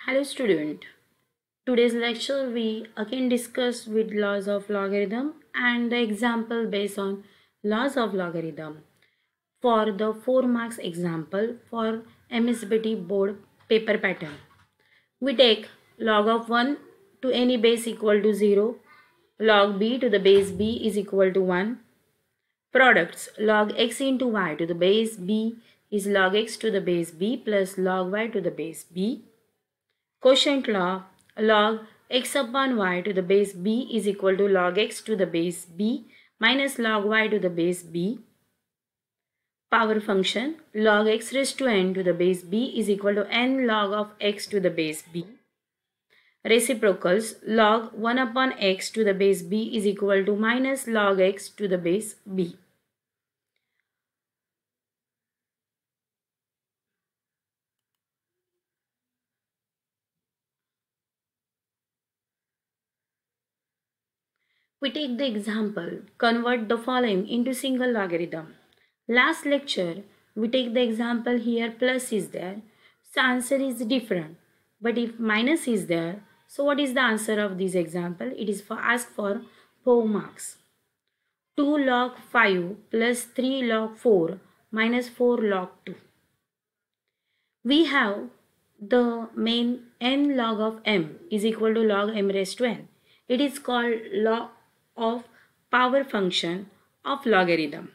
Hello student. Today's lecture we again discuss with laws of logarithm and the example based on laws of logarithm for the 4 marks example for MSBT board paper pattern. We take log of 1 to any base equal to 0, log b to the base b is equal to 1. Products log x into y to the base b is log x to the base b plus log y to the base b. Quotient law log x upon y to the base b is equal to log x to the base b minus log y to the base b. Power function log x raised to n to the base b is equal to n log of x to the base b. Reciprocals log 1 upon x to the base b is equal to minus log x to the base b. We take the example, convert the following into single logarithm. Last lecture, we take the example here plus is there, so answer is different. But if minus is there, so what is the answer of this example? It is for ask for 4 marks. 2 log 5 plus 3 log 4 minus 4 log 2. We have the main n log of m is equal to log m raised to n. It is called law of power function of logarithm.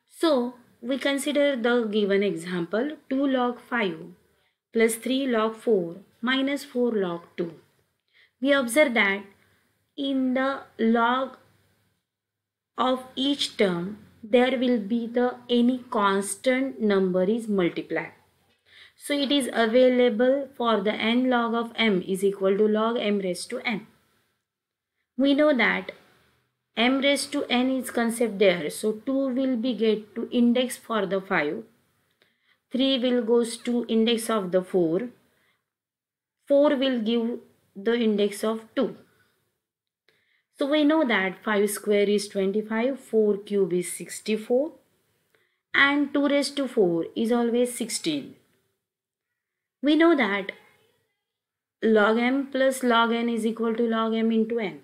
So we consider the given example 2 log 5 plus 3 log 4 minus 4 log 2. We observe that in the log of each term there will be the any constant number is multiplied. So it is available for the n log of m is equal to log m raised to n. We know that m raised to n is concept there. So 2 will be get to index for the 5. 3 will goes to index of the 4. 4 will give the index of 2. So we know that 5 square is 25, 4 cube is 64 and 2 raised to 4 is always 16. We know that log m plus log n is equal to log m into n.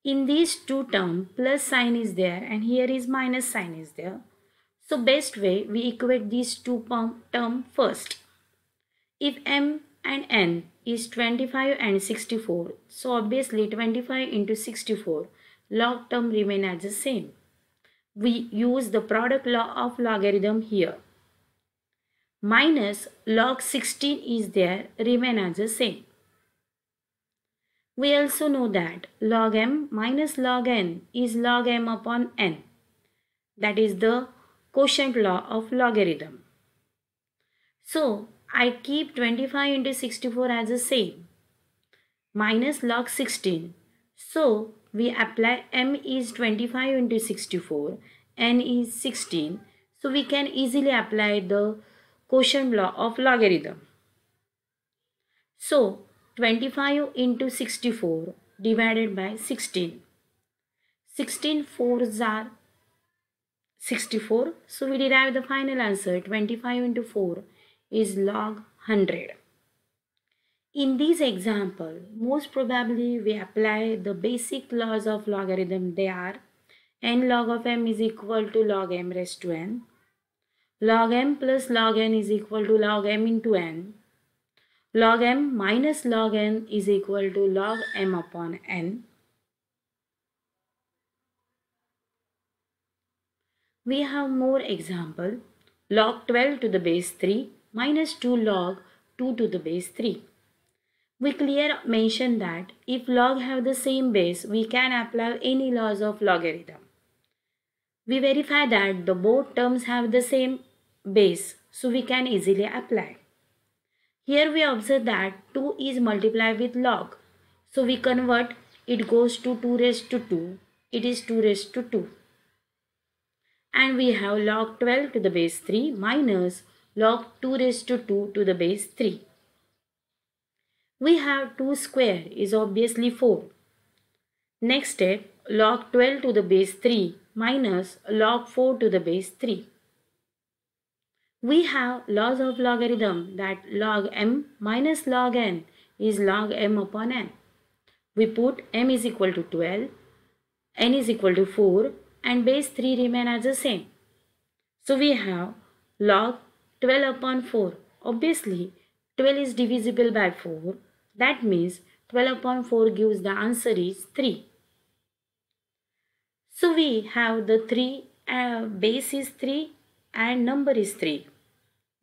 In these two terms, plus sign is there and here is minus sign is there. So best way we equate these two terms first. If m and n is 25 and 64, so obviously 25 into 64 log term remain as the same. We use the product law of logarithm here. Minus log 16 is there, remain as the same. We also know that log m minus log n is log m upon n. That is the quotient law of logarithm. So I keep 25 into 64 as the same. Minus log 16. So we apply m is 25 into 64, n is 16. So we can easily apply the quotient law of logarithm. So 25 into 64 divided by 16. 16 4s are 64. So we derive the final answer 25 into 4 is log 100. In this example, most probably we apply the basic laws of logarithm. They are n log of m is equal to log m raised to n. Log m plus log n is equal to log m into n. Log m minus log n is equal to log m upon n. We have more example. Log 12 to the base 3 minus 2 log 2 to the base 3. We clearly mention that if log have the same base, we can apply any laws of logarithm. We verify that the both terms have the same base, so we can easily apply. Here we observe that 2 is multiplied with log. So we convert, it goes to 2 raised to 2. It is 2 raised to 2. And we have log 12 to the base 3 minus log 2 raised to 2 to the base 3. We have 2 square is obviously 4. Next step, log 12 to the base 3 minus log 4 to the base 3. We have laws of logarithm that log m minus log n is log m upon n. We put m is equal to 12, n is equal to 4 and base 3 remain as the same. So we have log 12 upon 4. Obviously 12 is divisible by 4. That means 12 upon 4 gives the answer is 3. So we have the 3 base is 3 and number is 3.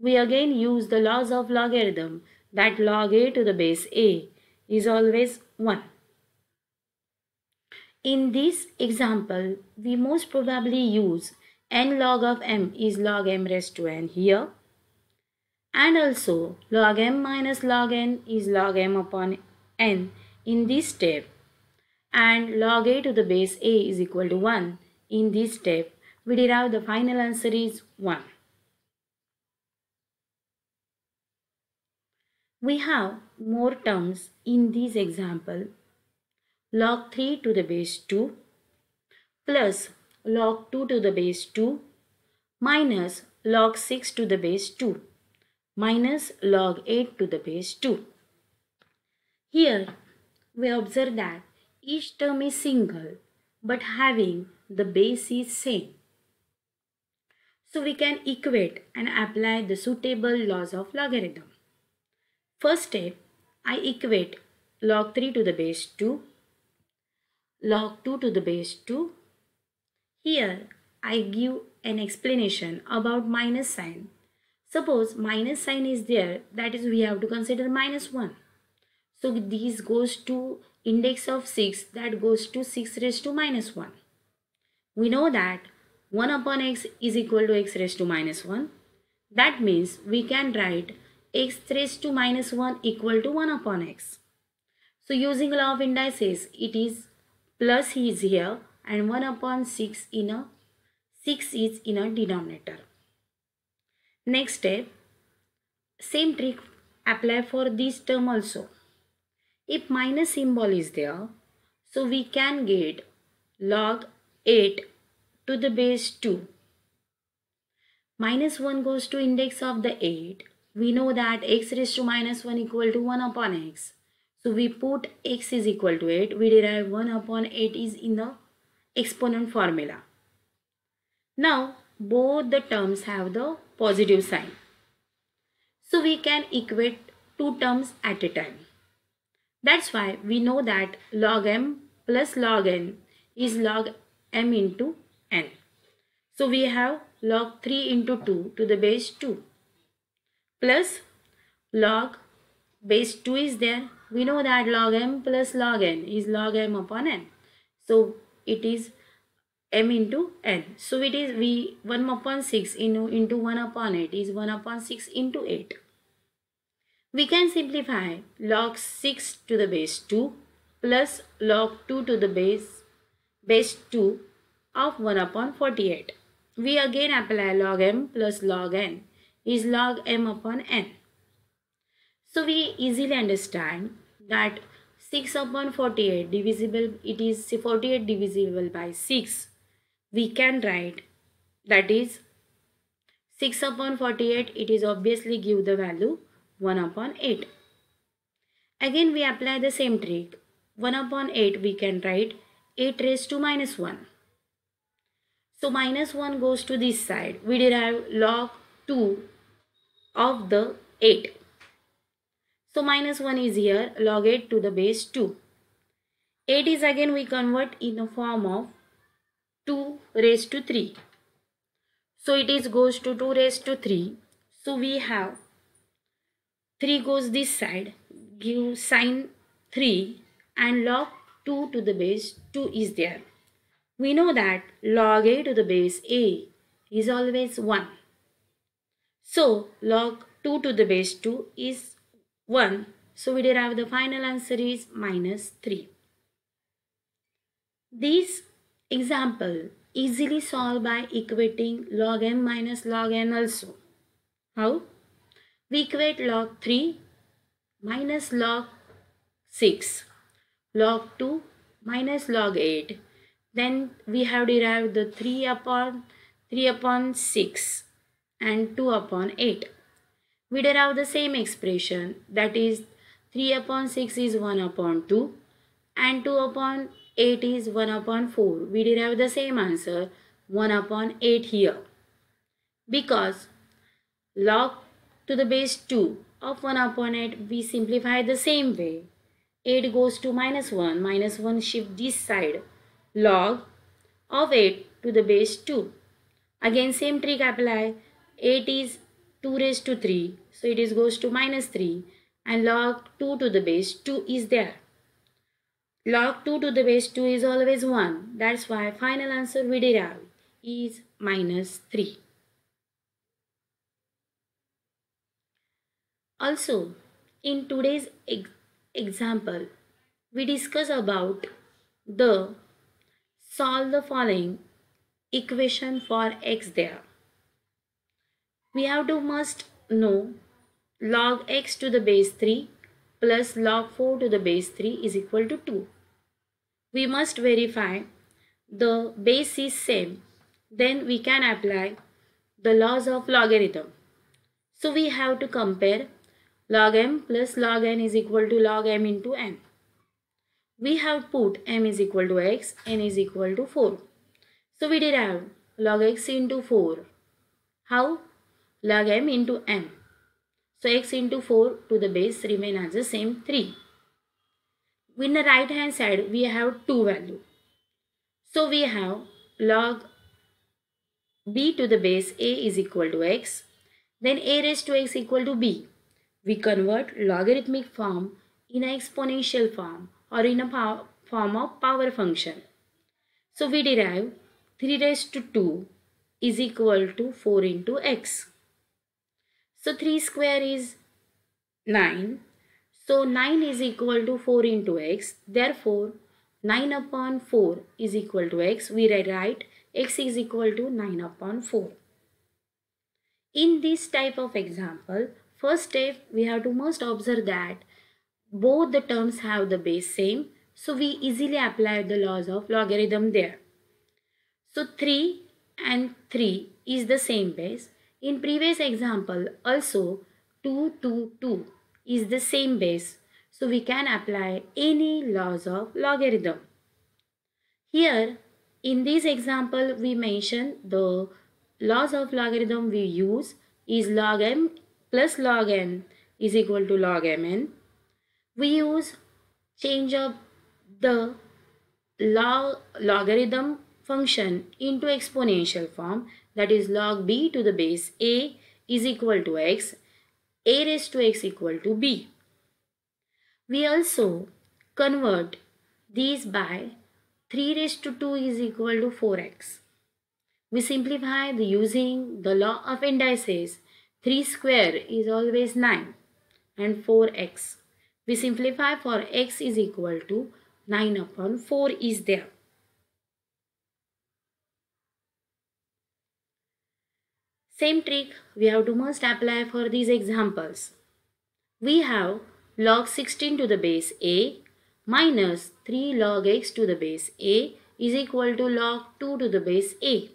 We again use the laws of logarithm that log a to the base a is always 1. In this example, we most probably use n log of m is log m raised to n here, and also log m minus log n is log m upon n in this step, and log a to the base a is equal to 1 in this step. We derive the final answer is 1. We have more terms in this example. Log 3 to the base 2 plus log 2 to the base 2 minus log 6 to the base 2 minus log 8 to the base 2. Here we observe that each term is single but having the base is same. So we can equate and apply the suitable laws of logarithm. First step, I equate log 3 to the base 2, log 2 to the base 2. Here I give an explanation about minus sign. Suppose minus sign is there, that is we have to consider minus 1. So this goes to index of 6, that goes to 6 raised to minus 1. We know that 1 upon x is equal to x raised to minus 1. That means we can write x raised to minus 1 equal to 1 upon x. So using law of indices, it is plus is here and 1 upon 6 is in a denominator. Next step, same trick apply for this term also. If minus symbol is there, so we can get log 8 to the base 2. Minus 1 goes to index of the 8. We know that x raised to minus 1 equal to 1 upon x. So we put x is equal to 8. We derive 1 upon 8 is in the exponent formula. Now both the terms have the positive sign. So we can equate two terms at a time. That's why we know that log m plus log n is log m into n. So we have log 3 into 2 to the base 2 plus log base 2 is there. We know that log m plus log n is log m upon n. So it is m into n. So it is 1 upon 6 into 1 upon 8 is 1 upon 6 into 8. We can simplify log 6 to the base 2 plus log 2 to the base 2 of 1 upon 48. We again apply log m plus log n is log m upon n. So we easily understand that 6 upon 48 divisible, it is 48 divisible by 6. We can write that is 6 upon 48, it is obviously give the value 1 upon 8. Again we apply the same trick. 1 upon 8 we can write 8 raised to minus 1. So minus 1 goes to this side. We derive log 2 of the 8. So minus 1 is here, log 8 to the base 2. 8 is again we convert in the form of 2 raised to 3. So it is goes to 2 raised to 3. So we have 3 goes this side, give sign 3 and log 2 to the base 2 is there. We know that log a to the base a is always 1. So log 2 to the base 2 is 1. So we derive the final answer is minus 3. This example easily solved by equating log m minus log n also. How? We equate log 3 minus log 6, log 2 minus log 8. Then we have derived the 3 upon 6 and 2 upon 8. We derive the same expression, that is 3 upon 6 is 1 upon 2 and 2 upon 8 is 1 upon 4. We derive the same answer, 1 upon 8 here. Because log to the base 2 of 1 upon 8, we simplify the same way. 8 goes to minus 1 shift this side. Log of 8 to the base 2. Again same trick apply. 8 is 2 raised to 3. So it is goes to minus 3. And log 2 to the base 2 is there. Log 2 to the base 2 is always 1. That's why final answer we derive is minus 3. Also, in today's example, we discuss about the solve the following equation for x there. We have to must know log x to the base 3 plus log 4 to the base 3 is equal to 2. We must verify the base is same. Then we can apply the laws of logarithm. So we have to compare log m plus log n is equal to log m into n. We have put m is equal to x, n is equal to 4. So we derive log x into 4. How? Log m into n. So x into 4 to the base remain as the same 3. In the right hand side we have two value. So we have log b to the base a is equal to x. Then a raised to x equal to b. We convert logarithmic form in an exponential form or in a form of power function. So we derive 3 raised to 2 is equal to 4 into x. So 3 square is 9. So 9 is equal to 4 into x. Therefore 9 upon 4 is equal to x. We write x is equal to 9 upon 4. In this type of example, first step we have to must observe that both the terms have the base same. So we easily apply the laws of logarithm there. So 3 and 3 is the same base. In previous example also 2, 2, 2 is the same base. So we can apply any laws of logarithm. Here in this example we mention the laws of logarithm we use is log m plus log n is equal to log mn. We use change of the logarithm function into exponential form, that is log b to the base a is equal to x, a raised to x equal to b. We also convert these by 3 raised to 2 is equal to 4x. We simplify the using the law of indices. 3 square is always 9 and 4x. We simplify for x is equal to 9 upon 4 is there. Same trick we have to must apply for these examples. We have log 16 to the base a minus 3 log x to the base a is equal to log 2 to the base a.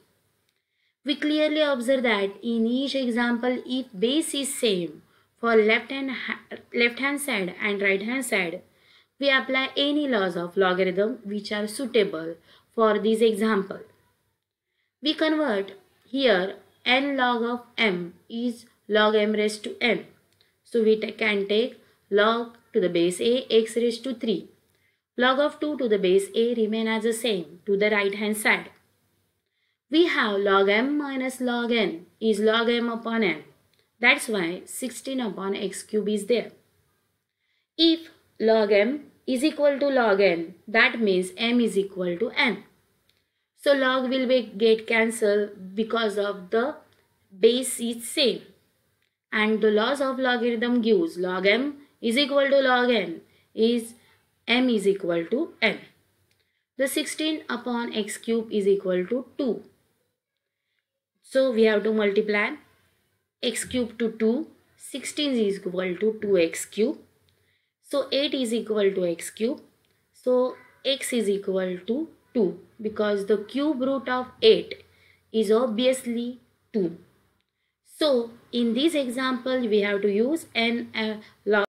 We clearly observe that in each example if base is same for left hand side and right hand side, we apply any laws of logarithm which are suitable for this example. We convert here n log of m is log m raised to n. So we can take log to the base a x raised to 3. Log of 2 to the base a remain as the same to the right hand side. We have log m minus log n is log m upon n. That's why 16 upon x cube is there. If log m is equal to log n, that means m is equal to n. So log will get cancelled because of the base is same. And the laws of logarithm gives log m is equal to log n is m is equal to n. The 16 upon x cube is equal to 2. So we have to multiply x cube to 2. 16 is equal to 2x cube. So 8 is equal to x cube. So x is equal to 2 because the cube root of 8 is obviously 2. So in this example we have to use n log